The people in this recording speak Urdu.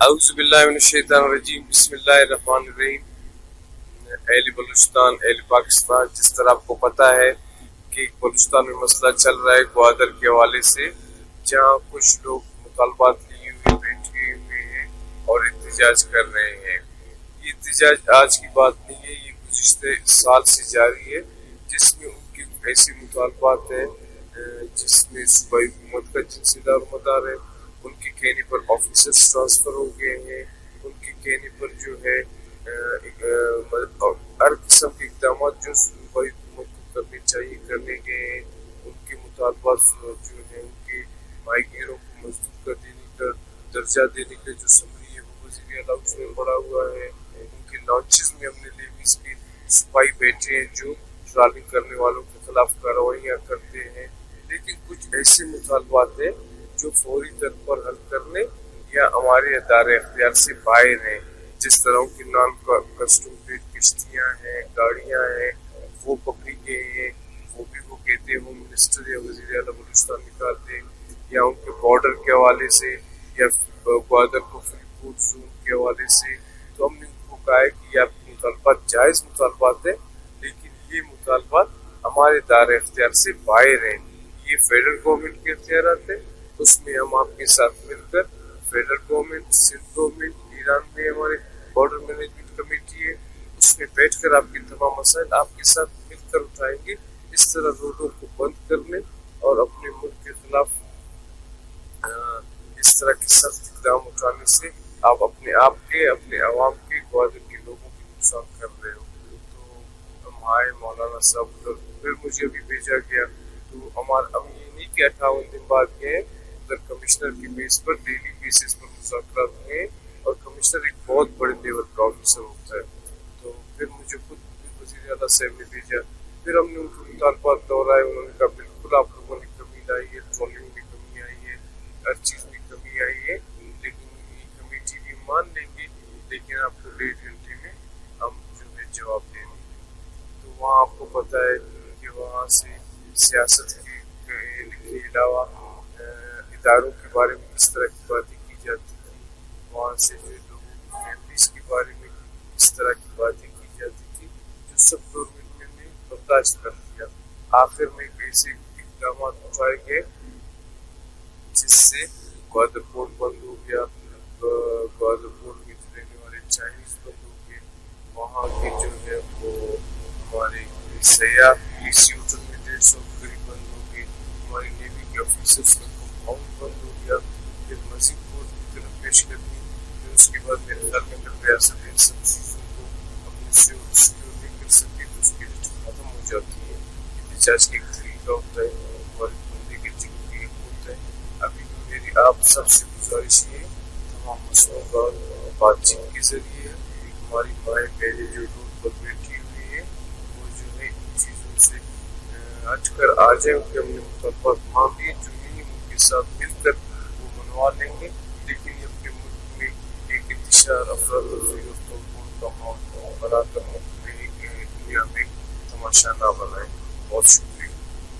اعوذ باللہ من الشیطان الرجیم بسم اللہ الرحمن الرحیم۔ اہل بلوچستان، اہل پاکستان، جس طرح آپ کو پتہ ہے کہ بلوچستان میں مسئلہ چل رہا ہے گوادر کے حوالے سے، جہاں کچھ لوگ مطالبات لیے ہوئے بیٹھے ہوئے ہیں اور احتجاج کر رہے ہیں۔ یہ احتجاج آج کی بات نہیں ہے، یہ گزشتہ سال سے جاری ہے، جس میں ان کے ایسے مطالبات ہیں جس میں صوبائی حکومت کا جنسی دار مدار ہے، ان کے کہنے پر آفیسرز ٹرانسفر ہو گئے ہیں، ان کے کہنے پر جو ہے ہر قسم کے اقدامات جو صوبائی حکومت کو کرنے چاہیے کرنے گئے ہیں۔ ان کے مطالبات جو ہیں ان کے ماہی گیروں کو مزدور کا دینے کا درجہ دینے کا جو سمری ہے وہ وزیر اعلیٰ اس میں پڑا ہوا ہے۔ ان کے لانچز میں ہم نے لیویز کے سپاہی بیٹھے ہیں جو ٹرالنگ کرنے والوں کے خلاف کارروائیاں کرتے ہیں، لیکن کچھ ایسے مطالبات ہیں جو فوری طور پر حل کرنے یا ہمارے ادارے اختیار سے باہر ہیں، جس طرح کی نان کسٹم پیڈ کشتیاں ہیں، گاڑیاں ہیں، وہ پکڑی گئے ہیں، وہ بھی وہ کہتے ہیں ہوم منسٹر یا وزیر اعلیٰ بلوچستان نکالتے، یا ان کے بارڈر کے حوالے سے یا گوادر کو فری فوڈ زون کے حوالے سے۔ تو ہم نے ان کو کہا ہے کہ یہ آپ کے مطالبات جائز مطالبات ہیں، لیکن یہ مطالبات ہمارے ادارے اختیار سے باہر ہیں، یہ فیڈرل گورنمنٹ کے اختیارات ہیں۔ اس میں ہم آپ کے ساتھ مل کر federal government, Sindh government, Iran میں ہمارے بارڈر مینجمنٹ کمیٹی ہے، اس میں بیٹھ کر آپ کے تمام مسائل آپ کے ساتھ مل کر اٹھائیں گے۔ اس طرح روڈوں کو بند کرنے اور اپنے ملک کے خلاف اس طرح کے سخت اقدام اٹھانے سے آپ اپنے عوام کے، گوادر کے لوگوں کو نقصان کر رہے ہو۔ تو ہم آئے مولانا صاحب ادھر، پھر مجھے ابھی بھیجا گیا، تو ہمارا ہم یہ نہیں کہ 58 دن بعد گئے، ادھر کمشنر کی بیس پر ڈیلی بیسس پر مذاکرات ہوئے، اور کمشنر ایک بہت بڑے لیول کا آفیسر ہوتا ہے۔ تو پھر مجھے خود وزیر اعلیٰ صاحب نے بھیجا، پھر ہم نے ان کے مطالبات دہرائے، انہوں نے کہا بالکل آپ لوگوں نے کمی لائی ہے، ٹرولنگ میں کمی آئی ہے، ہر چیز میں کمی آئی ہے، لیکن یہ کمیٹی بھی مان لیں گے، لیکن آپ کو 1.5 گھنٹے میں ہم جو ہے جواب دیں گے۔ تو وہاں آپ کو پتہ ہے کہ وہاں سے سیاست کے علاوہ اداروں کے بارے میں کس طرح کی باتیں کی جاتی تھی، وہاں سے جو لوگوں کی فیملیز کے بارے میں کس طرح کی باتیں کی جاتی تھی، جو سب گورنمنٹ نے برداشت کر لیا۔ آخر میں ایسے اقدامات اٹھائے گئے جس سے گوادر پورٹ بند ہو گیا، گوادر پورٹ میں رہنے والے چائنیز بند ہو گئے، وہاں کے جو ہے وہ ہمارے سیاح اسی ہوٹل میں 150 کے قریب بند ہو گئے، ہماری نیوی کے آفیسرس کا کمپاؤنڈ بند ہو گیا، پھر مزید کورٹ کی طرف پیش کرنی، پھر اس کے بعد میرے خیال میں اگر ریاست ان سب چیزوں کو اپنے سے سیکیور نہیں کر سکتی تو اس کی لسٹ ختم ہو جاتی ہے۔ احتجاج کا ایک طریقہ ہوتا ہے اور بندے کے جگہ کا ایک ہوتا ہے۔ ابھی بھی میری آپ سب سے گزارش یہ ہے، تمام مسئلوں کا بات چیت کے ذریعے ہماری مائیں پہلے جو روڈ پر بیٹھی ہوئی ہیں وہ جو ہے ان چیزوں سے ہٹ کر آ جائیں، کہ ہم نے مطالبات مان لیے، جو نہیں ان کے ساتھ مل کر وہ منوا لیں گے، لیکن یہ اپنے ملک میں ایک انتشار، افراتفری اور توڑ کا ماحول بنا کر دنیا میں تماشا نہ بنائیں۔ بہت شکریہ۔